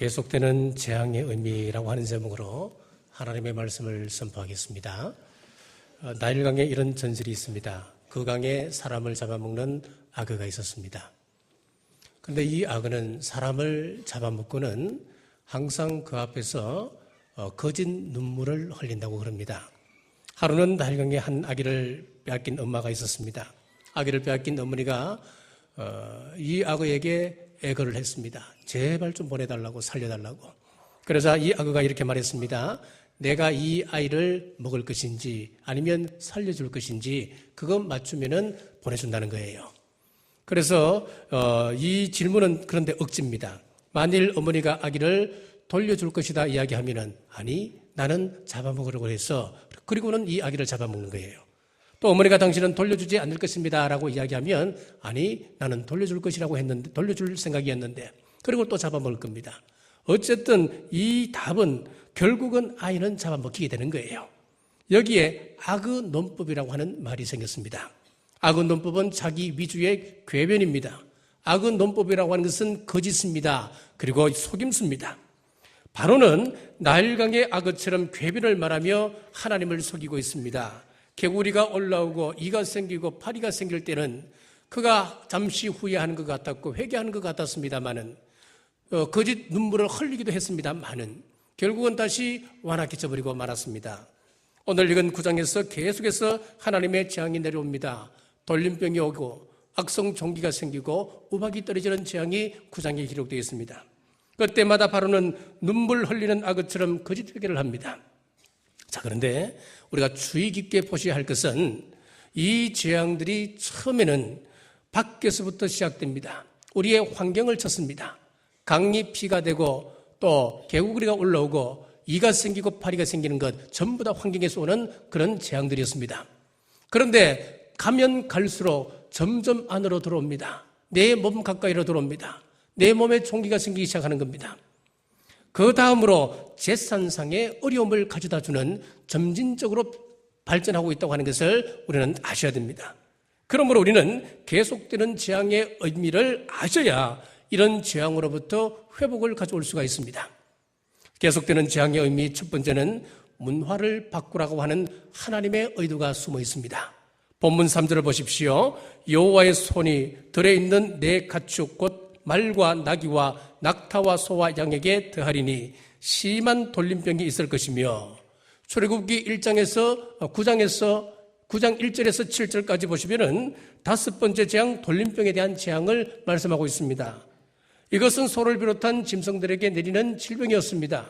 계속되는 재앙의 의미라고 하는 제목으로 하나님의 말씀을 선포하겠습니다. 나일강에 이런 전설이 있습니다. 그 강에 사람을 잡아먹는 악어가 있었습니다. 그런데 이 악어는 사람을 잡아먹고는 항상 그 앞에서 거짓 눈물을 흘린다고 그럽니다. 하루는 나일강에 한 아기를 빼앗긴 엄마가 있었습니다. 아기를 빼앗긴 어머니가 이 악어에게 애걸을 했습니다. 제발 좀 보내달라고, 살려달라고. 그러자 이 악어가 이렇게 말했습니다. 내가 이 아이를 먹을 것인지 아니면 살려줄 것인지 그거 맞추면은 보내준다는 거예요. 그래서 이 질문은 그런데 억지입니다. 만일 어머니가 아기를 돌려줄 것이다 이야기하면은 아니 나는 잡아먹으려고 해서 그리고는 이 아기를 잡아먹는 거예요. 또 어머니가 당신은 돌려주지 않을 것입니다 라고 이야기하면 아니 나는 돌려줄 것이라고 했는데 돌려줄 생각이었는데 그리고 또 잡아먹을 겁니다. 어쨌든 이 답은 결국은 아이는 잡아먹히게 되는 거예요. 여기에 악의 논법이라고 하는 말이 생겼습니다. 악의 논법은 자기 위주의 궤변입니다. 악의 논법이라고 하는 것은 거짓입니다. 그리고 속임수입니다. 바로는 나일강의 악어처럼 궤변을 말하며 하나님을 속이고 있습니다. 개구리가 올라오고 이가 생기고 파리가 생길 때는 그가 잠시 후회하는 것 같았고 회개하는 것 같았습니다마는 거짓 눈물을 흘리기도 했습니다마는 결국은 다시 완악해져버리고 말았습니다. 오늘 읽은 9장에서 계속해서 하나님의 재앙이 내려옵니다. 돌림병이 오고 악성 종기가 생기고 우박이 떨어지는 재앙이 9장에 기록되어 있습니다. 그때마다 바로는 눈물 흘리는 악어처럼 거짓 회개를 합니다. 자, 그런데 우리가 주의 깊게 보셔야 할 것은 이 재앙들이 처음에는 밖에서부터 시작됩니다. 우리의 환경을 쳤습니다. 강이 피가 되고 또 개구리가 올라오고 이가 생기고 파리가 생기는 것 전부 다 환경에서 오는 그런 재앙들이었습니다. 그런데 가면 갈수록 점점 안으로 들어옵니다. 내 몸 가까이로 들어옵니다. 내 몸에 종기가 생기기 시작하는 겁니다. 그 다음으로 재산상의 어려움을 가져다주는 점진적으로 발전하고 있다고 하는 것을 우리는 아셔야 됩니다. 그러므로 우리는 계속되는 재앙의 의미를 아셔야 이런 재앙으로부터 회복을 가져올 수가 있습니다. 계속되는 재앙의 의미 첫 번째는 문화를 바꾸라고 하는 하나님의 의도가 숨어 있습니다. 본문 3절을 보십시오. 여호와의 손이 들에 있는 내 가축 곧 말과 나귀와 낙타와 소와 양에게 더하리니 심한 돌림병이 있을 것이며 출애굽기 1장에서 9장 1절에서 7절까지 보시면은 다섯 번째 재앙 돌림병에 대한 재앙을 말씀하고 있습니다. 이것은 소를 비롯한 짐승들에게 내리는 질병이었습니다.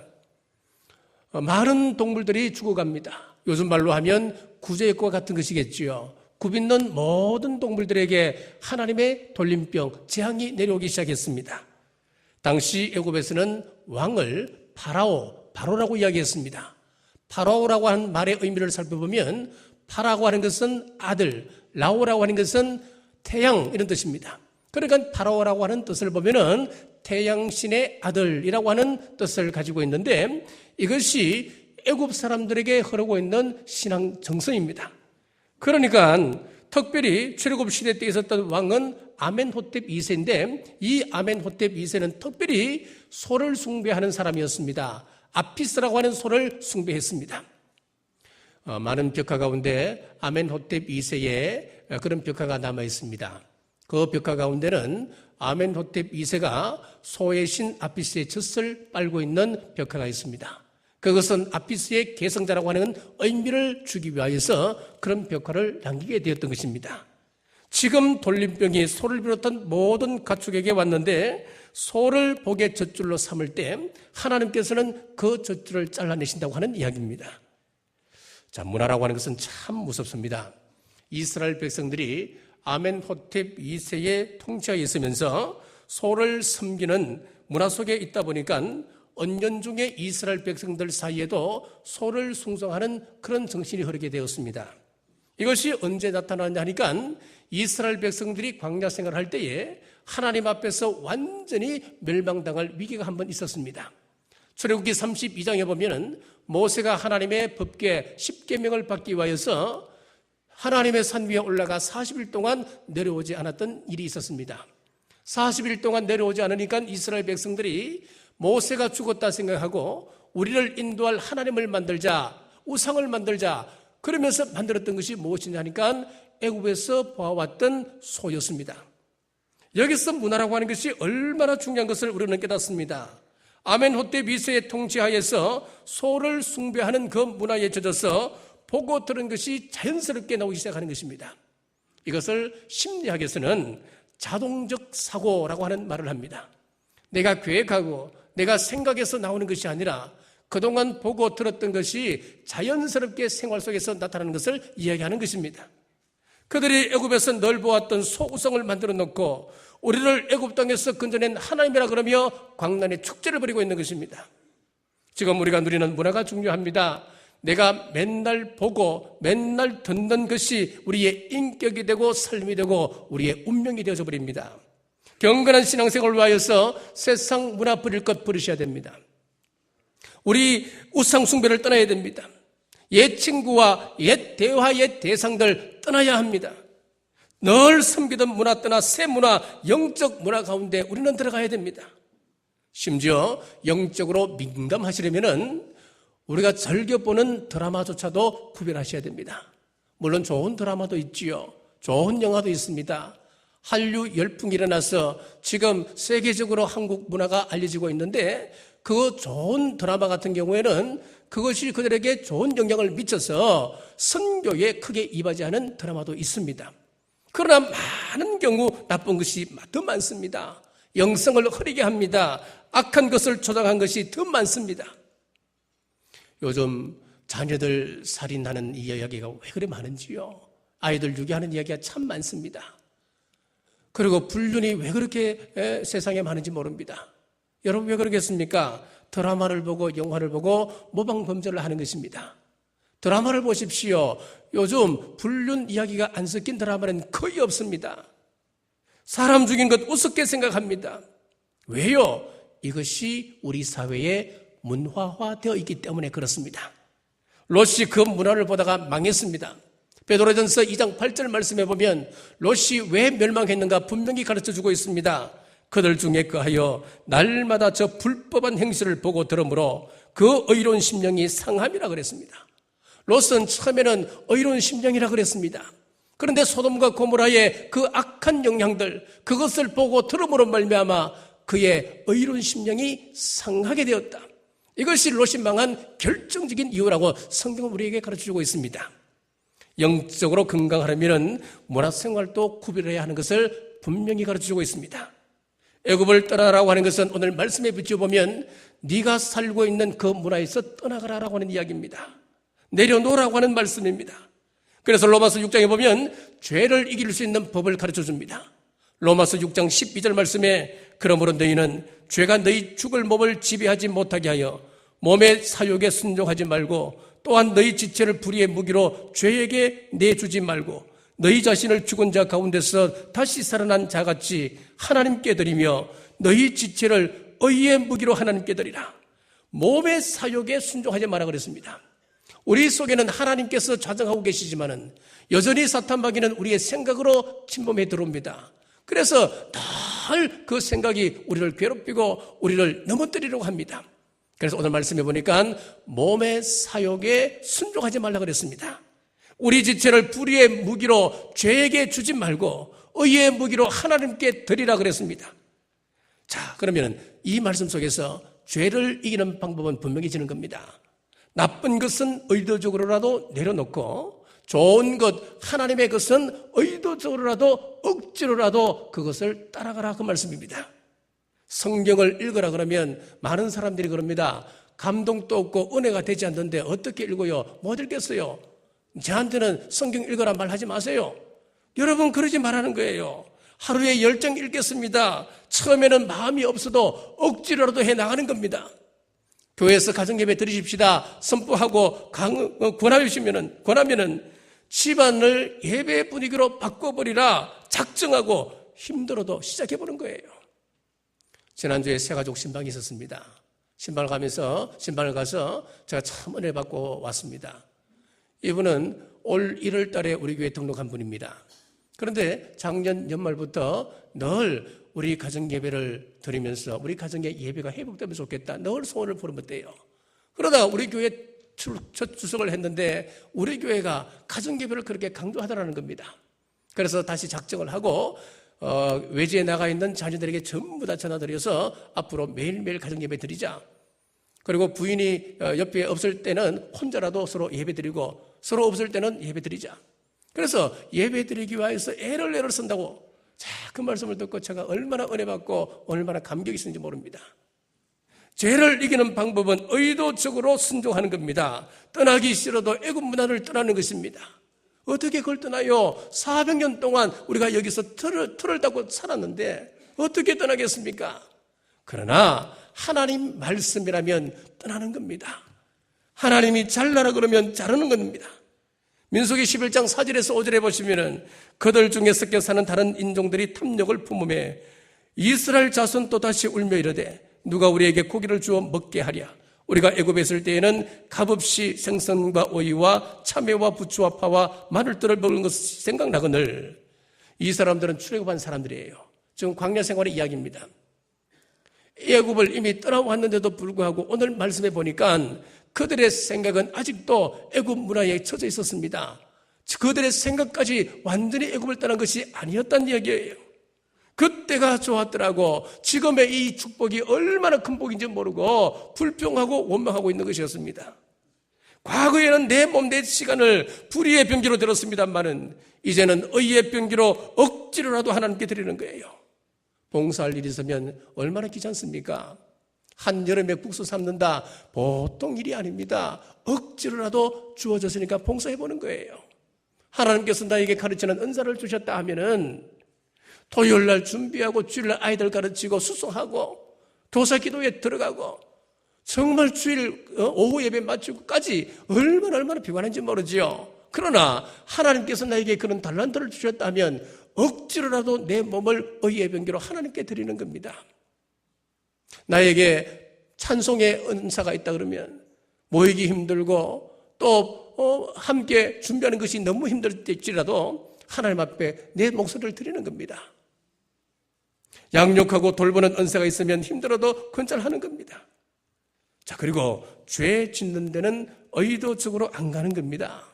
많은 동물들이 죽어갑니다. 요즘 말로 하면 구제역과 같은 것이겠지요. 굽있는 모든 동물들에게 하나님의 돌림병, 재앙이 내려오기 시작했습니다. 당시 애굽에서는 왕을 바로라고 이야기했습니다. 바로라고 하는 말의 의미를 살펴보면 파라고 하는 것은 아들, 라오라고 하는 것은 태양 이런 뜻입니다. 그러니까 바로라고 하는 뜻을 보면은 태양신의 아들이라고 하는 뜻을 가지고 있는데 이것이 애굽 사람들에게 흐르고 있는 신앙 정서입니다. 그러니까 특별히 출애굽 시대 때 있었던 왕은 아멘호텝 2세인데 이 아멘호텝 2세는 특별히 소를 숭배하는 사람이었습니다. 아피스라고 하는 소를 숭배했습니다. 많은 벽화 가운데 아멘호텝 2세의 그런 벽화가 남아 있습니다. 그 벽화 가운데는 아멘호텝 2세가 소의 신 아피스의 젖을 빨고 있는 벽화가 있습니다. 그것은 아피스의 계승자라고 하는 의미를 주기 위하여서 그런 벽화를 남기게 되었던 것입니다. 지금 돌림병이 소를 비롯한 모든 가축에게 왔는데 소를 복의 젖줄로 삼을 때 하나님께서는 그 젖줄을 잘라내신다고 하는 이야기입니다. 자, 문화라고 하는 것은 참 무섭습니다. 이스라엘 백성들이 아멘호텝 2세의 통치하에 있으면서 소를 섬기는 문화 속에 있다 보니까 은연중에 이스라엘 백성들 사이에도 소를 숭상하는 그런 정신이 흐르게 되었습니다. 이것이 언제 나타나냐 하니까 이스라엘 백성들이 광야 생활을 할 때에 하나님 앞에서 완전히 멸망당할 위기가 한번 있었습니다. 출애굽기 32장에 보면은 모세가 하나님의 법궤 10계명을 받기 위하여서 하나님의 산 위에 올라가 40일 동안 내려오지 않았던 일이 있었습니다. 40일 동안 내려오지 않으니까 이스라엘 백성들이 모세가 죽었다 생각하고 우리를 인도할 하나님을 만들자, 우상을 만들자, 그러면서 만들었던 것이 무엇이냐 하니까 애굽에서 보아왔던 소였습니다. 여기서 문화라고 하는 것이 얼마나 중요한 것을 우리는 깨닫습니다. 아멘호테 미세의 통치하에서 소를 숭배하는 그 문화에 젖어서 보고 들은 것이 자연스럽게 나오기 시작하는 것입니다. 이것을 심리학에서는 자동적 사고라고 하는 말을 합니다. 내가 계획하고 내가 생각해서 나오는 것이 아니라 그동안 보고 들었던 것이 자연스럽게 생활 속에서 나타나는 것을 이야기하는 것입니다. 그들이 애굽에서 늘 보았던 소우성을 만들어 놓고 우리를 애굽 땅에서 건져낸 하나님이라 그러며 광란의 축제를 벌이고 있는 것입니다. 지금 우리가 누리는 문화가 중요합니다. 내가 맨날 보고 맨날 듣는 것이 우리의 인격이 되고 삶이 되고 우리의 운명이 되어져 버립니다. 경건한 신앙생활을 위하여서 세상 문화 버릴 것 버리셔야 됩니다. 우리 우상 숭배를 떠나야 됩니다. 옛 친구와 옛 대화, 옛 대상들 떠나야 합니다. 늘 섬기던 문화 떠나 새 문화, 영적 문화 가운데 우리는 들어가야 됩니다. 심지어 영적으로 민감하시려면은 우리가 즐겨보는 드라마조차도 구별하셔야 됩니다. 물론 좋은 드라마도 있지요. 좋은 영화도 있습니다. 한류 열풍이 일어나서 지금 세계적으로 한국 문화가 알려지고 있는데 그 좋은 드라마 같은 경우에는 그것이 그들에게 좋은 영향을 미쳐서 선교에 크게 이바지하는 드라마도 있습니다. 그러나 많은 경우 나쁜 것이 더 많습니다. 영성을 흐리게 합니다. 악한 것을 조장한 것이 더 많습니다. 요즘 자녀들 살인하는 이 이야기가 왜 그리 많은지요? 아이들 유괴하는 이야기가 참 많습니다. 그리고 불륜이 왜 그렇게 세상에 많은지 모릅니다. 여러분 왜 그러겠습니까? 드라마를 보고 영화를 보고 모방 범죄를 하는 것입니다. 드라마를 보십시오. 요즘 불륜 이야기가 안 섞인 드라마는 거의 없습니다. 사람 죽인 것 우습게 생각합니다. 왜요? 이것이 우리 사회에 문화화되어 있기 때문에 그렇습니다. 롯이 그 문화를 보다가 망했습니다. 베드로전서 2장 8절 말씀에 보면 롯이 왜 멸망했는가 분명히 가르쳐주고 있습니다. 그들 중에 그하여 날마다 저 불법한 행실을 보고 들으므로 그 의로운 심령이 상함이라 그랬습니다. 롯은 처음에는 의로운 심령이라 그랬습니다. 그런데 소돔과 고모라의 그 악한 영향들, 그것을 보고 들음으로 말미암아 그의 의로운 심령이 상하게 되었다. 이것이 롯이 망한 결정적인 이유라고 성경은 우리에게 가르쳐주고 있습니다. 영적으로 건강하려면 문화생활도 구별해야 하는 것을 분명히 가르쳐주고 있습니다. 애굽을 떠나라고 하는 것은 오늘 말씀에 비춰보면 네가 살고 있는 그 문화에서 떠나가라라고 하는 이야기입니다. 내려놓으라고 하는 말씀입니다. 그래서 로마서 6장에 보면 죄를 이길 수 있는 법을 가르쳐줍니다. 로마서 6장 12절 말씀에 그러므로 너희는 죄가 너희 죽을 몸을 지배하지 못하게 하여 몸의 사욕에 순종하지 말고 또한 너희 지체를 불의의 무기로 죄에게 내주지 말고 너희 자신을 죽은 자 가운데서 다시 살아난 자같이 하나님께 드리며 너희 지체를 의의 무기로 하나님께 드리라. 몸의 사욕에 순종하지 마라 그랬습니다. 우리 속에는 하나님께서 좌정하고 계시지만은 여전히 사탄마귀는 우리의 생각으로 침범해 들어옵니다. 그래서 늘 그 생각이 우리를 괴롭히고 우리를 넘어뜨리려고 합니다. 그래서 오늘 말씀해 보니까 몸의 사욕에 순종하지 말라 그랬습니다. 우리 지체를 불의의 무기로 죄에게 주지 말고 의의 무기로 하나님께 드리라 그랬습니다. 자, 그러면 이 말씀 속에서 죄를 이기는 방법은 분명해지는 겁니다. 나쁜 것은 의도적으로라도 내려놓고 좋은 것, 하나님의 것은 의도적으로라도 억지로라도 그것을 따라가라 그 말씀입니다. 성경을 읽으라 그러면 많은 사람들이 그럽니다. 감동도 없고 은혜가 되지 않는데 어떻게 읽어요? 못 읽겠어요. 저한테는 성경 읽으라 말하지 마세요. 여러분 그러지 말라는 거예요. 하루에 10장 읽겠습니다. 처음에는 마음이 없어도 억지로라도 해나가는 겁니다. 교회에서 가정예배 드리십시다 선포하고 권하면은 집안을 예배 분위기로 바꿔버리라 작정하고 힘들어도 시작해보는 거예요. 지난주에 새가족 신방이 있었습니다. 신방을 가서 제가 참 은혜 받고 왔습니다. 이분은 올 1월 달에 우리 교회에 등록한 분입니다. 그런데 작년 연말부터 늘 우리 가정 예배를 드리면서 우리 가정의 예배가 회복되면 좋겠다. 늘 소원을 부르면돼요. 그러다 우리 교회 첫 주석을 했는데 우리 교회가 가정 예배를 그렇게 강조하더라는 겁니다. 그래서 다시 작정을 하고 외지에 나가 있는 자녀들에게 전부 다 전화드려서 앞으로 매일매일 가정 예배 드리자. 그리고 부인이 옆에 없을 때는 혼자라도 서로 예배 드리고 서로 없을 때는 예배 드리자. 그래서 예배 드리기 위해서 애를 쓴다고. 자, 그 말씀을 듣고 제가 얼마나 은혜 받고 얼마나 감격이 있는지 모릅니다. 죄를 이기는 방법은 의도적으로 순종하는 겁니다. 떠나기 싫어도 애굽 문화를 떠나는 것입니다. 어떻게 그걸 떠나요? 400년 동안 우리가 여기서 틀을 닦고 살았는데 어떻게 떠나겠습니까? 그러나 하나님 말씀이라면 떠나는 겁니다. 하나님이 잘라라 그러면 자르는 겁니다. 민수기 11장 4절에서 5절에 보시면은 그들 중에 섞여 사는 다른 인종들이 탐욕을 품음에 이스라엘 자손 또다시 울며 이르되 누가 우리에게 고기를 주어 먹게 하랴. 우리가 애굽에 있을 때에는 값없이 생선과 오이와 참외와 부추와 파와 마늘들을 먹은 것이 생각나거늘. 이 사람들은 출애굽한 사람들이에요. 지금 광야 생활의 이야기입니다. 애굽을 이미 떠나왔는데도 불구하고 오늘 말씀해 보니까 그들의 생각은 아직도 애굽 문화에 처져 있었습니다. 그들의 생각까지 완전히 애굽을 떠난 것이 아니었다는 이야기예요. 그때가 좋았더라고. 지금의 이 축복이 얼마나 큰 복인지 모르고 불평하고 원망하고 있는 것이었습니다. 과거에는 내 몸, 내 시간을 불의의 병기로 들었습니다만은 이제는 의의 병기로 억지로라도 하나님께 드리는 거예요. 봉사할 일이 있으면 얼마나 귀찮습니까? 한여름에 국수 삶는다. 보통 일이 아닙니다. 억지로라도 주어졌으니까 봉사해보는 거예요. 하나님께서 나에게 가르치는 은사를 주셨다 하면은 토요일날 준비하고 주일날 아이들 가르치고 수송하고 도사기도에 들어가고 정말 주일 오후 예배 마치고까지 얼마나 피곤한지 모르지요. 그러나 하나님께서 나에게 그런 달란트를 주셨다면 억지로라도 내 몸을 의의 병기로 하나님께 드리는 겁니다. 나에게 찬송의 은사가 있다 그러면 모이기 힘들고 또 함께 준비하는 것이 너무 힘들지라도 하나님 앞에 내 목소리를 드리는 겁니다. 양육하고 돌보는 은사가 있으면 힘들어도 건설하는 겁니다. 자, 그리고 죄 짓는 데는 의도적으로 안 가는 겁니다.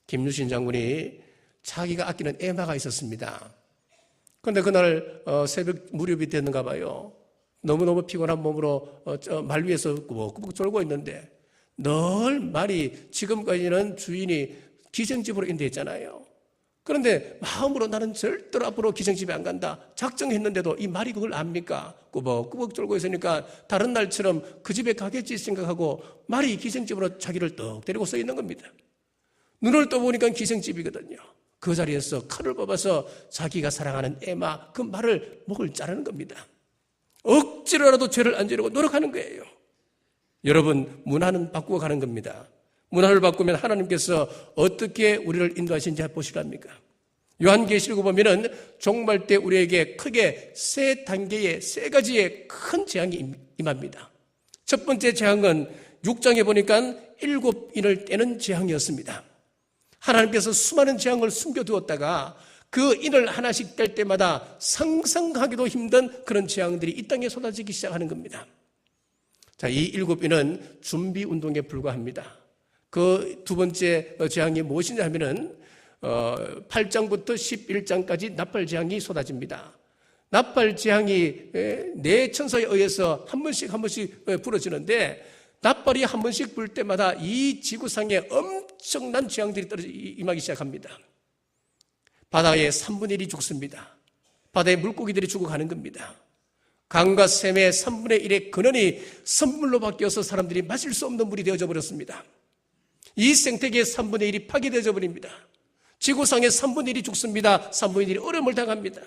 김유신 장군이 자기가 아끼는 에마가 있었습니다. 그런데 그날 새벽 무렵이 됐는가 봐요. 너무너무 피곤한 몸으로 말 위에서 꾸벅꾸벅 졸고 있는데 늘 말이 지금까지는 주인이 기생집으로 인도했잖아요. 그런데 마음으로 나는 절대로 앞으로 기생집에 안 간다. 작정했는데도 이 말이 그걸 압니까? 꾸벅꾸벅 졸고 있으니까 다른 날처럼 그 집에 가겠지 생각하고 말이 기생집으로 자기를 떡 데리고 서 있는 겁니다. 눈을 떠보니까 기생집이거든요. 그 자리에서 칼을 뽑아서 자기가 사랑하는 에마 그 말을 목을 자르는 겁니다. 억지로라도 죄를 안 지르고 노력하는 거예요. 여러분, 문화는 바꾸어 가는 겁니다. 문화를 바꾸면 하나님께서 어떻게 우리를 인도하신지 보시랍니까? 요한계시록 보면은 종말 때 우리에게 크게 세 단계의 세 가지의 큰 재앙이 임합니다. 첫 번째 재앙은 6장에 보니까 7인을 떼는 재앙이었습니다. 하나님께서 수많은 재앙을 숨겨두었다가 그 인을 하나씩 뗄 때마다 상상하기도 힘든 그런 재앙들이 이 땅에 쏟아지기 시작하는 겁니다. 자, 이 7인은 준비 운동에 불과합니다. 그 두 번째 재앙이 무엇이냐 하면은 8장부터 11장까지 나팔 재앙이 쏟아집니다. 나팔 재앙이 네 천사에 의해서 한 번씩 불어지는데 나팔이 한 번씩 불 때마다 이 지구상에 엄청난 재앙들이 떨어져 임하기 시작합니다. 바다의 3분의 1이 죽습니다. 바다의 물고기들이 죽어가는 겁니다. 강과 샘의 3분의 1의 근원이 선물로 바뀌어서 사람들이 마실 수 없는 물이 되어져 버렸습니다. 이 생태계의 3분의 1이 파괴되어져 버립니다. 지구상의 3분의 1이 죽습니다. 3분의 1이 어려움을 당합니다.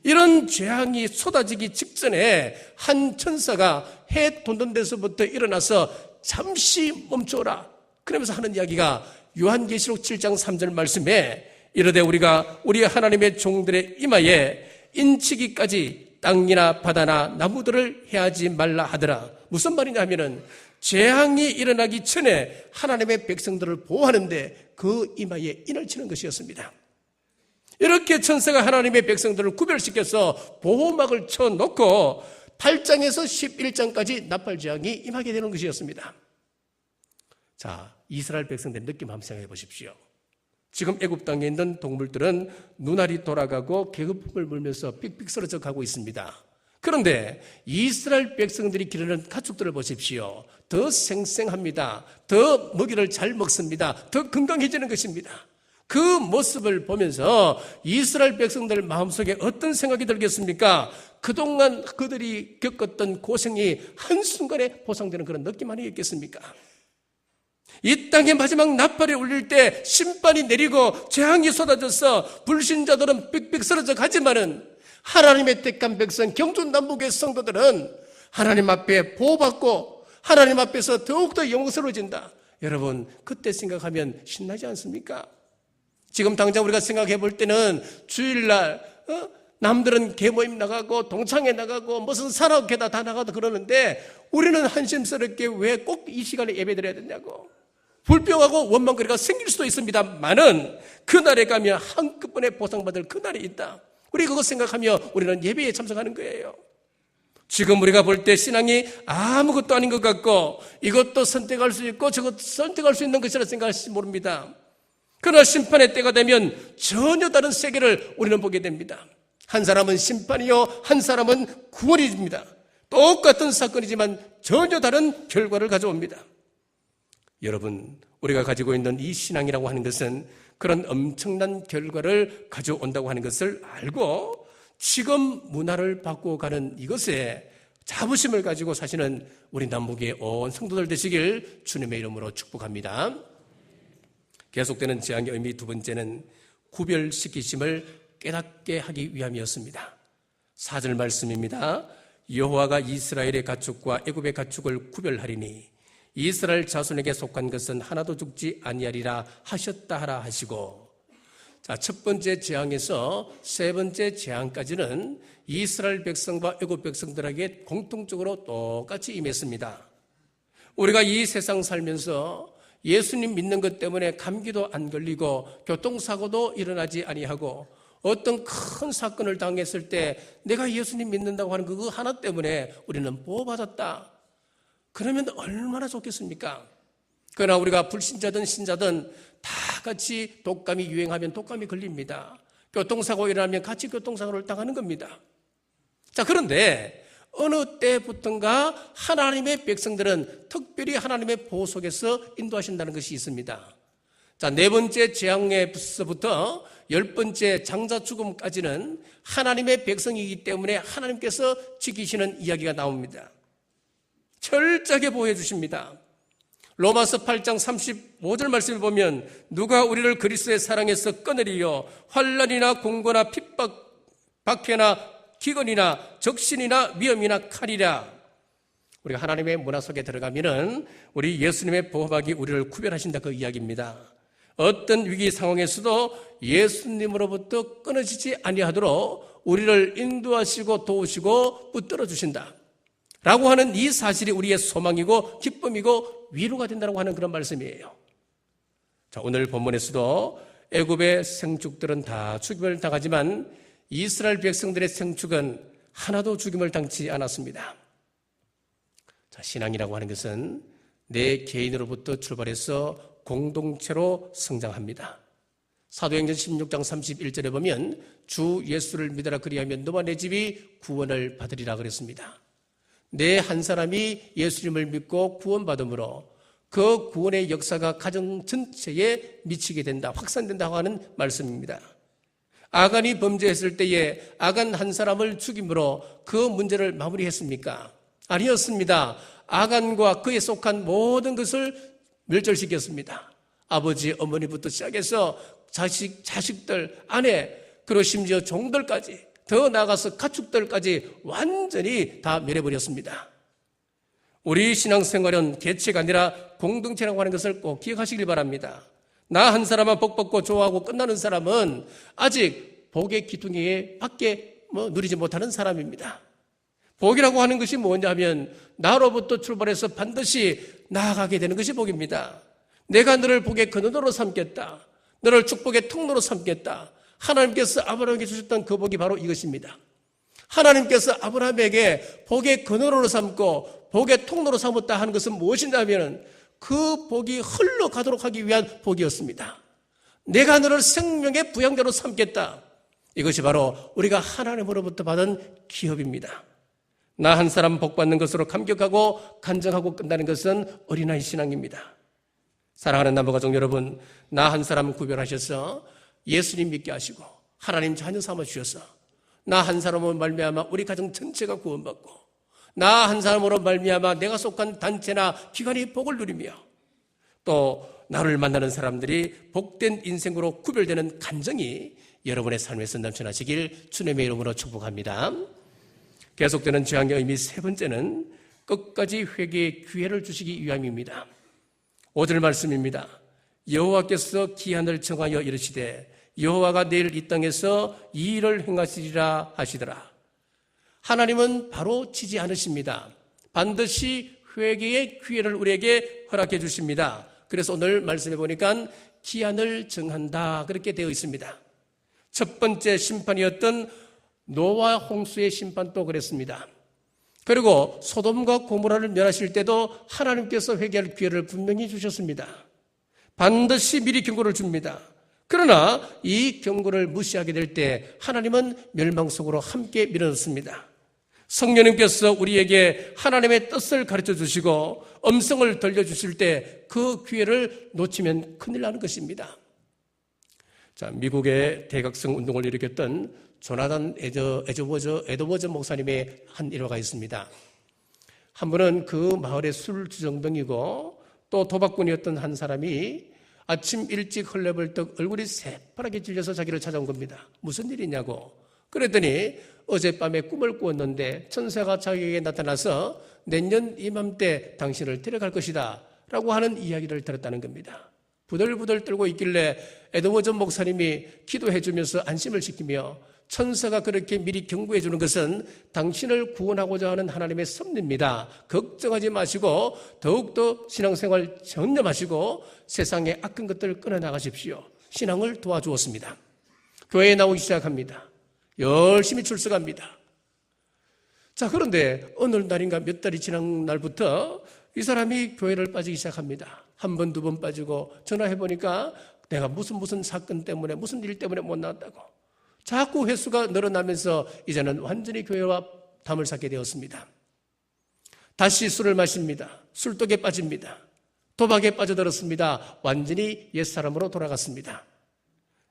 이런 재앙이 쏟아지기 직전에 한 천사가 해 돋는 데서부터 일어나서 잠시 멈춰라. 그러면서 하는 이야기가 요한계시록 7장 3절 말씀에 이르되 우리가 우리 하나님의 종들의 이마에 인치기까지 땅이나 바다나 나무들을 해하지 말라 하더라. 무슨 말이냐 하면은 재앙이 일어나기 전에 하나님의 백성들을 보호하는데 그 이마에 인을 치는 것이었습니다. 이렇게 천사가 하나님의 백성들을 구별시켜서 보호막을 쳐놓고 8장에서 11장까지 나팔재앙이 임하게 되는 것이었습니다. 자, 이스라엘 백성들의 느낌 한번 생각해 보십시오. 지금 애굽 땅에 있는 동물들은 눈알이 돌아가고 계급품을 물면서 삑삑 쓰러져 가고 있습니다. 그런데 이스라엘 백성들이 기르는 가축들을 보십시오. 더 생생합니다. 더 먹이를 잘 먹습니다. 더 건강해지는 것입니다. 그 모습을 보면서 이스라엘 백성들 마음속에 어떤 생각이 들겠습니까? 그동안 그들이 겪었던 고생이 한순간에 보상되는 그런 느낌 아니겠습니까? 이 땅의 마지막 나팔이 울릴 때 심판이 내리고 재앙이 쏟아져서 불신자들은 삑삑 쓰러져 가지만은 하나님의 택한 백성 경주남북의 성도들은 하나님 앞에 보호받고 하나님 앞에서 더욱더 영광스러워진다. 여러분, 그때 생각하면 신나지 않습니까? 지금 당장 우리가 생각해 볼 때는 주일날 남들은 개모임 나가고 동창회 나가고 무슨 산악회다 다 나가도 그러는데 우리는 한심스럽게 왜 꼭 이 시간에 예배드려야 되냐고 불평하고 원망거리가 생길 수도 있습니다만은 그날에 가면 한꺼번에 보상받을 그날이 있다. 우리 그거 생각하며 우리는 예배에 참석하는 거예요. 지금 우리가 볼 때 신앙이 아무것도 아닌 것 같고 이것도 선택할 수 있고 저것도 선택할 수 있는 것이라 생각할지 모릅니다. 그러나 심판의 때가 되면 전혀 다른 세계를 우리는 보게 됩니다. 한 사람은 심판이요, 한 사람은 구원입니다. 똑같은 사건이지만 전혀 다른 결과를 가져옵니다. 여러분, 우리가 가지고 있는 이 신앙이라고 하는 것은 그런 엄청난 결과를 가져온다고 하는 것을 알고 지금 문화를 바꾸어가는 이것에 자부심을 가지고 사시는 우리 남북의 온 성도들 되시길 주님의 이름으로 축복합니다. 계속되는 재앙의 의미 두 번째는 구별시키심을 깨닫게 하기 위함이었습니다. 4절 말씀입니다. 여호와가 이스라엘의 가축과 애굽의 가축을 구별하리니 이스라엘 자손에게 속한 것은 하나도 죽지 아니하리라 하셨다 하라 하시고, 자, 첫 번째 재앙에서 세 번째 재앙까지는 이스라엘 백성과 애굽 백성들에게 공통적으로 똑같이 임했습니다. 우리가 이 세상 살면서 예수님 믿는 것 때문에 감기도 안 걸리고 교통사고도 일어나지 아니하고 어떤 큰 사건을 당했을 때 내가 예수님 믿는다고 하는 그거 하나 때문에 우리는 보호받았다. 그러면 얼마나 좋겠습니까? 그러나 우리가 불신자든 신자든 다 같이 독감이 유행하면 독감이 걸립니다. 교통사고 일어나면 같이 교통사고를 당하는 겁니다. 자, 그런데 어느 때부턴가 하나님의 백성들은 특별히 하나님의 보호 속에서 인도하신다는 것이 있습니다. 자, 네 번째 재앙에서부터 10번째 장자 죽음까지는 하나님의 백성이기 때문에 하나님께서 지키시는 이야기가 나옵니다. 철저하게 보호해 주십니다. 로마서 8장 35절 말씀을 보면 누가 우리를 그리스도의 사랑에서 꺼내리요 환난이나 공고나 핍박, 박해나 기근이나 적신이나 위험이나 칼이라. 우리가 하나님의 문화 속에 들어가면은 우리 예수님의 보호막이 우리를 구별하신다 그 이야기입니다. 어떤 위기 상황에서도 예수님으로부터 끊어지지 아니하도록 우리를 인도하시고 도우시고 붙들어 주신다 라고 하는 이 사실이 우리의 소망이고 기쁨이고 위로가 된다고 하는 그런 말씀이에요. 자, 오늘 본문에서도 애굽의 생축들은 다 죽임을 당하지만 이스라엘 백성들의 생축은 하나도 죽임을 당치 않았습니다. 자, 신앙이라고 하는 것은 내 개인으로부터 출발해서 공동체로 성장합니다. 사도행전 16장 31절에 보면 주 예수를 믿어라 그리하면 너와 내 집이 구원을 받으리라 그랬습니다. 내 한 사람이 예수님을 믿고 구원받음으로 그 구원의 역사가 가정 전체에 미치게 된다, 확산된다고 하는 말씀입니다. 아간이 범죄했을 때에 아간 한 사람을 죽임으로 그 문제를 마무리했습니까? 아니었습니다. 아간과 그에 속한 모든 것을 멸절시켰습니다. 아버지, 어머니부터 시작해서 자식들, 아내, 그리고 심지어 종들까지, 더 나아가서 가축들까지 완전히 다 멸해버렸습니다. 우리 신앙생활은 개체가 아니라 공동체라고 하는 것을 꼭 기억하시길 바랍니다. 나 한 사람만 복 받고 좋아하고 끝나는 사람은 아직 복의 기둥에 밖에 누리지 못하는 사람입니다. 복이라고 하는 것이 뭐냐 하면 나로부터 출발해서 반드시 나아가게 되는 것이 복입니다. 내가 너를 복의 근원으로 삼겠다. 너를 축복의 통로로 삼겠다. 하나님께서 아브라함에게 주셨던 그 복이 바로 이것입니다. 하나님께서 아브라함에게 복의 근원으로 삼고 복의 통로로 삼았다 하는 것은 무엇인가 하면 그 복이 흘러가도록 하기 위한 복이었습니다. 내가 너를 생명의 부양자로 삼겠다. 이것이 바로 우리가 하나님으로부터 받은 기업입니다. 나 한 사람 복 받는 것으로 감격하고 간증하고 끝나는 것은 어린아이 신앙입니다. 사랑하는 남부가족 여러분, 나 한 사람 구별하셔서 예수님 믿게 하시고 하나님 자녀 삼아 주셔서 나 한 사람으로 말미암아 우리 가정 전체가 구원받고 나 한 사람으로 말미암아 내가 속한 단체나 기관이 복을 누리며 또 나를 만나는 사람들이 복된 인생으로 구별되는 간증이 여러분의 삶에서 넘쳐나시길 주님의 이름으로 축복합니다. 계속되는 죄악의 의미 세 번째는 끝까지 회개의 기회를 주시기 위함입니다. 5절 말씀입니다. 여호와께서 기한을 정하여 이르시되 여호와가 내일 이 땅에서 이 일을 행하시리라 하시더라. 하나님은 바로 치지 않으십니다. 반드시 회개의 기회를 우리에게 허락해 주십니다. 그래서 오늘 말씀해 보니까 기한을 정한다 그렇게 되어 있습니다. 첫 번째 심판이었던 노아 홍수의 심판도 그랬습니다. 그리고 소돔과 고모라를 멸하실 때도 하나님께서 회개할 기회를 분명히 주셨습니다. 반드시 미리 경고를 줍니다. 그러나 이 경고를 무시하게 될 때 하나님은 멸망 속으로 함께 밀어넣습니다. 성령님께서 우리에게 하나님의 뜻을 가르쳐 주시고 음성을 들려주실 때 그 기회를 놓치면 큰일 나는 것입니다. 자, 미국의 대각성 운동을 일으켰던 조나단 에드워즈 목사님의 한 일화가 있습니다. 한 번은 그 마을의 술 주정뱅이고 또 도박꾼이었던 한 사람이 아침 일찍 헐레벌떡 얼굴이 새파랗게 질려서 자기를 찾아온 겁니다. 무슨 일이냐고. 그랬더니 어젯밤에 꿈을 꾸었는데 천사가 자기에게 나타나서 내년 이맘때 당신을 데려갈 것이다 라고 하는 이야기를 들었다는 겁니다. 부들부들 떨고 있길래 에드워즈 목사님이 기도해 주면서 안심을 시키며 천사가 그렇게 미리 경고해 주는 것은 당신을 구원하고자 하는 하나님의 섭리입니다. 걱정하지 마시고 더욱더 신앙생활 전념하시고 세상의 악한 것들을 끊어나가십시오. 신앙을 도와주었습니다. 교회에 나오기 시작합니다. 열심히 출석합니다. 자, 그런데 어느 날인가 몇 달이 지난 날부터 이 사람이 교회를 빠지기 시작합니다. 한 번, 두 번 빠지고 전화해보니까 내가 무슨 사건 때문에 무슨 일 때문에 못 나왔다고. 자꾸 횟수가 늘어나면서 이제는 완전히 교회와 담을 쌓게 되었습니다. 다시 술을 마십니다. 술독에 빠집니다. 도박에 빠져들었습니다. 완전히 옛사람으로 돌아갔습니다.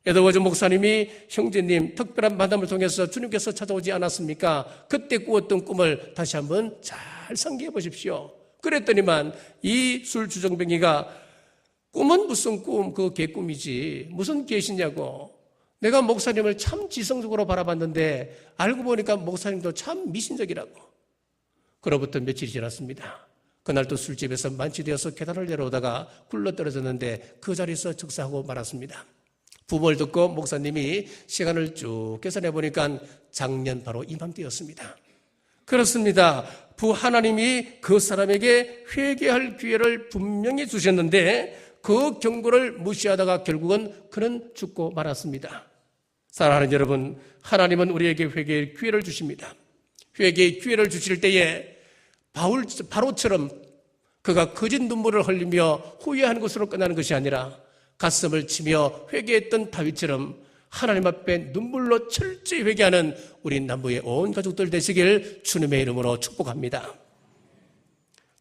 에드워즈 목사님이 형제님 특별한 만남을 통해서 주님께서 찾아오지 않았습니까? 그때 꾸었던 꿈을 다시 한번 잘 상기해 보십시오. 그랬더니만 이 술주정뱅이가 꿈은 무슨 꿈, 그 개꿈이지 무슨 개시냐고. 내가 목사님을 참 지성적으로 바라봤는데 알고 보니까 목사님도 참 미신적이라고. 그로부터 며칠이 지났습니다. 그날 또 술집에서 만취되어서 계단을 내려오다가 굴러떨어졌는데 그 자리에서 즉사하고 말았습니다. 부모를 듣고 목사님이 시간을 쭉 계산해 보니까 작년 바로 이맘때였습니다. 그렇습니다. 부 하나님이 그 사람에게 회개할 기회를 분명히 주셨는데 그 경고를 무시하다가 결국은 그는 죽고 말았습니다. 사랑하는 여러분, 하나님은 우리에게 회개의 기회를 주십니다. 회개의 기회를 주실 때에 바로처럼 그가 거짓 눈물을 흘리며 후회하는 것으로 끝나는 것이 아니라 가슴을 치며 회개했던 다윗처럼 하나님 앞에 눈물로 철저히 회개하는 우리 남부의 온 가족들 되시길 주님의 이름으로 축복합니다.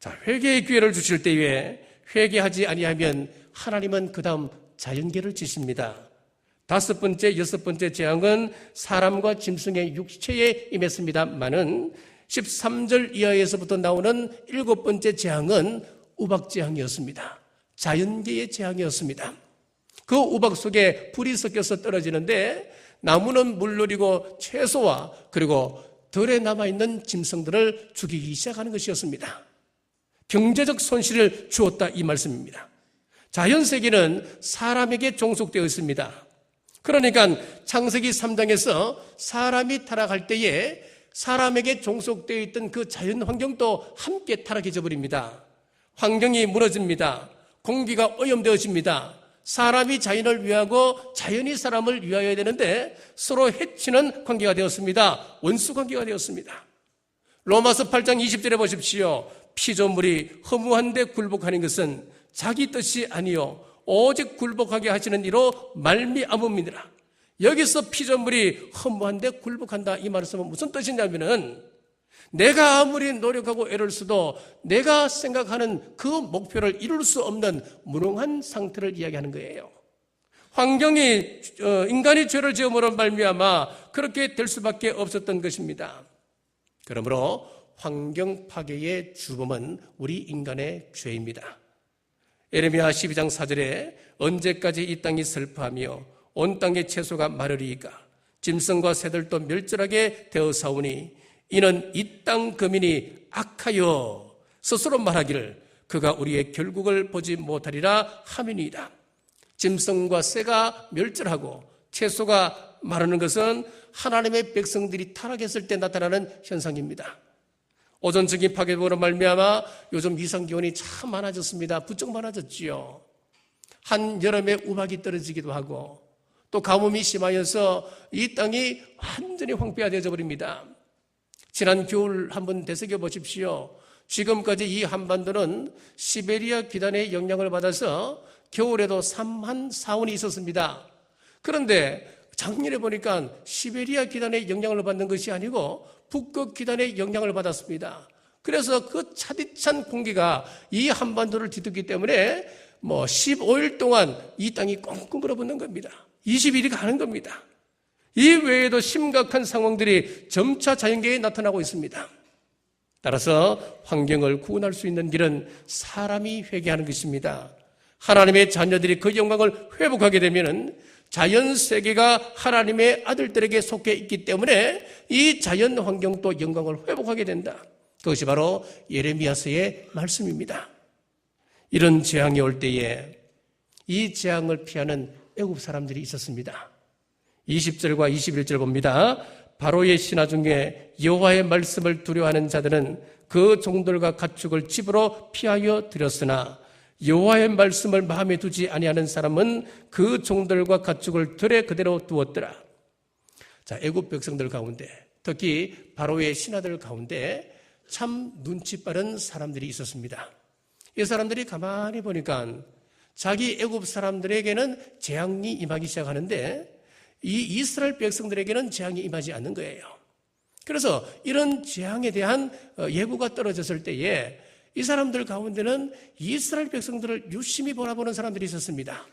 자, 회개의 기회를 주실 때에 회개하지 아니하면 하나님은 그 다음 자연계를 지십니다. 5번째, 6번째 재앙은 사람과 짐승의 육체에 임했습니다만은 13절 이하에서부터 나오는 7번째 재앙은 우박재앙이었습니다. 자연계의 재앙이었습니다. 그 우박 속에 불이 섞여서 떨어지는데 나무는 물놀이고 채소와 그리고 덜에 남아있는 짐승들을 죽이기 시작하는 것이었습니다. 경제적 손실을 주었다 이 말씀입니다. 자연세계는 사람에게 종속되어 있습니다. 그러니까 창세기 3장에서 사람이 타락할 때에 사람에게 종속되어 있던 그 자연 환경도 함께 타락해져 버립니다. 환경이 무너집니다. 공기가 오염되어집니다. 사람이 자연을 위하고 자연이 사람을 위하여야 되는데 서로 해치는 관계가 되었습니다. 원수 관계가 되었습니다. 로마서 8장 20절에 보십시오. 피조물이 허무한데 굴복하는 것은 자기 뜻이 아니요 오직 굴복하게 하시는 이로 말미암음이니라. 여기서 피조물이 허무한데 굴복한다, 이 말씀은 무슨 뜻이냐면은 내가 아무리 노력하고 애를 써도 내가 생각하는 그 목표를 이룰 수 없는 무능한 상태를 이야기하는 거예요. 환경이 인간이 죄를 지음으로 말미암아 그렇게 될 수밖에 없었던 것입니다. 그러므로 환경 파괴의 주범은 우리 인간의 죄입니다. 예레미야 12장 4절에 언제까지 이 땅이 슬퍼하며 온 땅의 채소가 마르리이까 짐승과 새들도 멸절하게 되어사오니 이는 이 땅 거민이 악하여 스스로 말하기를 그가 우리의 결국을 보지 못하리라 함이니이다. 짐승과 새가 멸절하고 채소가 마르는 것은 하나님의 백성들이 타락했을 때 나타나는 현상입니다. 오존층이 파괴로 말미암아 요즘 이상기온이 참 많아졌습니다. 부쩍 많아졌지요. 한여름에 우박이 떨어지기도 하고 또 가뭄이 심하여서 이 땅이 완전히 황폐화되어 버립니다. 지난 겨울 한번 되새겨 보십시오. 지금까지 이 한반도는 시베리아 기단의 영향을 받아서 겨울에도 한 4원이 있었습니다. 그런데 작년에 보니까 시베리아 기단의 영향을 받는 것이 아니고 북극 기단의 영향을 받았습니다. 그래서 그 차디찬 공기가 이 한반도를 뒤덮기 때문에 15일 동안 이 땅이 꽁꽁 얼어붙는 겁니다. 20일이 가는 겁니다. 이 외에도 심각한 상황들이 점차 자연계에 나타나고 있습니다. 따라서 환경을 구원할 수 있는 길은 사람이 회개하는 것입니다. 하나님의 자녀들이 그 영광을 회복하게 되면 자연 세계가 하나님의 아들들에게 속해 있기 때문에 이 자연 환경도 영광을 회복하게 된다. 그것이 바로 예레미야서의 말씀입니다. 이런 재앙이 올 때에 이 재앙을 피하는 애굽 사람들이 있었습니다. 20절과 21절 봅니다. 바로의 신하 중에 여호와의 말씀을 두려워하는 자들은 그 종들과 가축을 집으로 피하여 들였으나 여호와의 말씀을 마음에 두지 아니하는 사람은 그 종들과 가축을 들에 그대로 두었더라. 자, 애굽 백성들 가운데 특히 바로의 신하들 가운데 참 눈치 빠른 사람들이 있었습니다. 이 사람들이 가만히 보니까 자기 애굽 사람들에게는 재앙이 임하기 시작하는데 이 이스라엘 백성들에게는 재앙이 임하지 않는 거예요. 그래서 이런 재앙에 대한 예고가 떨어졌을 때에 이 사람들 가운데는 이스라엘 백성들을 유심히 바라보는 사람들이 있었습니다.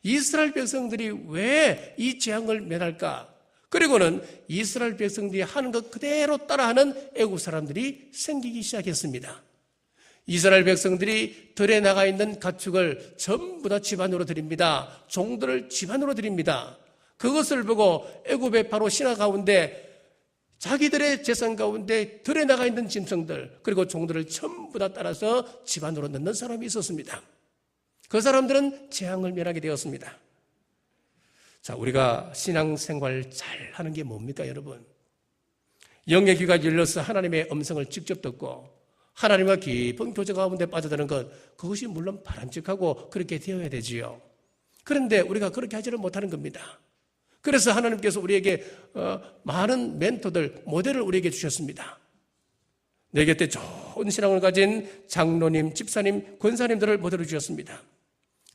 이스라엘 백성들이 왜 이 재앙을 면할까? 그리고는 이스라엘 백성들이 하는 것 그대로 따라하는 애굽 사람들이 생기기 시작했습니다. 이스라엘 백성들이 들에 나가 있는 가축을 전부 다 집안으로 드립니다. 종들을 집안으로 드립니다. 그것을 보고 애굽의 바로 신하 가운데 자기들의 재산 가운데 들에 나가 있는 짐승들 그리고 종들을 전부 다 따라서 집안으로 넣는 사람이 있었습니다. 그 사람들은 재앙을 면하게 되었습니다. 자, 우리가 신앙생활 잘 하는 게 뭡니까, 여러분? 영의 귀가 열려서 하나님의 음성을 직접 듣고 하나님과 깊은 교제 가운데 빠져드는 것, 그것이 물론 바람직하고 그렇게 되어야 되지요. 그런데 우리가 그렇게 하지를 못하는 겁니다. 그래서 하나님께서 우리에게 많은 멘토들, 모델을 우리에게 주셨습니다. 내 곁에 좋은 신앙을 가진 장로님, 집사님, 권사님들을 모델로 주셨습니다.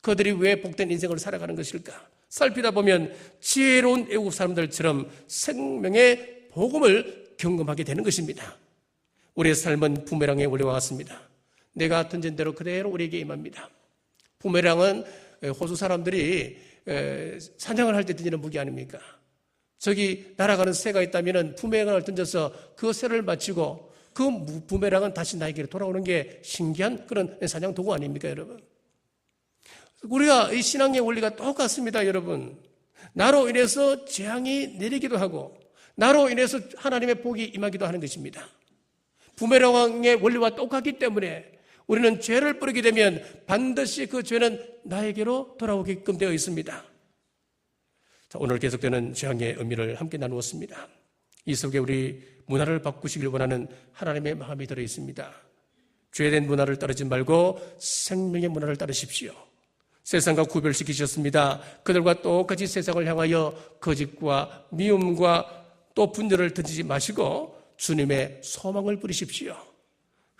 그들이 왜 복된 인생을 살아가는 것일까? 살피다 보면 지혜로운 애국 사람들처럼 생명의 복음을 경험하게 되는 것입니다. 우리의 삶은 부메랑의 원리와 같습니다. 내가 던진 대로 그대로 우리에게 임합니다. 부메랑은 호주 사람들이 사냥을 할 때 던지는 무기 아닙니까? 저기 날아가는 새가 있다면 부메랑을 던져서 그 새를 맞추고 그 부메랑은 다시 나에게 돌아오는 게 신기한 그런 사냥 도구 아닙니까, 여러분? 우리가 이 신앙의 원리가 똑같습니다, 여러분. 나로 인해서 재앙이 내리기도 하고 나로 인해서 하나님의 복이 임하기도 하는 것입니다. 부메랑의 원리와 똑같기 때문에 우리는 죄를 뿌리게 되면 반드시 그 죄는 나에게로 돌아오게끔 되어 있습니다. 자, 오늘 계속되는 재앙의 의미를 함께 나누었습니다. 이 속에 우리 문화를 바꾸시길 원하는 하나님의 마음이 들어 있습니다. 죄된 문화를 따르지 말고 생명의 문화를 따르십시오. 세상과 구별시키셨습니다. 그들과 똑같이 세상을 향하여 거짓과 미움과 또 분열을 던지지 마시고 주님의 소망을 부리십시오.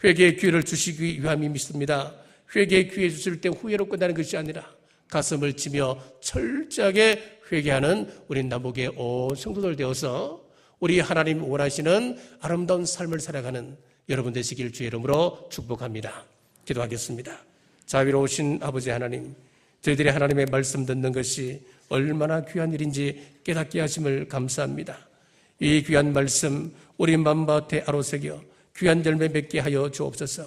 회개의 기회를 주시기 위함이 믿습니다. 회개의 기회 주실 때 후회로 끝나는 것이 아니라 가슴을 치며 철저하게 회개하는 우리 남북의 온 성도들 되어서 우리 하나님 원하시는 아름다운 삶을 살아가는 여러분 되시길 주의 이름으로 축복합니다. 기도하겠습니다. 자비로우신 아버지 하나님, 저희들이 하나님의 말씀 듣는 것이 얼마나 귀한 일인지 깨닫게 하심을 감사합니다. 이 귀한 말씀 우리 마음밭에 아로새겨 귀한 열매 맺게 하여 주옵소서.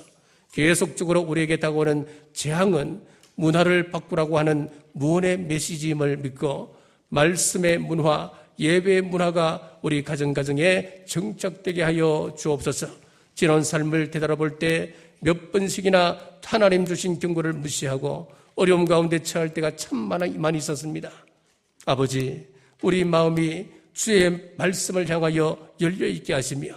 계속적으로 우리에게 다가오는 재앙은 문화를 바꾸라고 하는 무언의 메시지임을 믿고 말씀의 문화, 예배의 문화가 우리 가정가정에 정착되게 하여 주옵소서. 지난 삶을 되돌아볼 때 몇 번씩이나 하나님 주신 경고를 무시하고 어려움 가운데 처할 때가 참 많이 있었습니다. 아버지, 우리 마음이 주의 말씀을 향하여 열려있게 하시며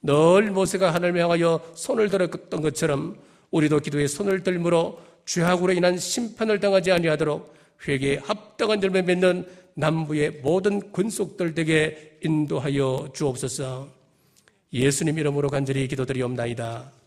늘 모세가 하나님을 향하여 손을 들었던 것처럼 우리도 기도에 손을 들므로 죄악으로 인한 심판을 당하지 아니하도록 회개에 합당한 열매 맺는 남부의 모든 권속들 되게 인도하여 주옵소서. 예수님 이름으로 간절히 기도드리옵나이다.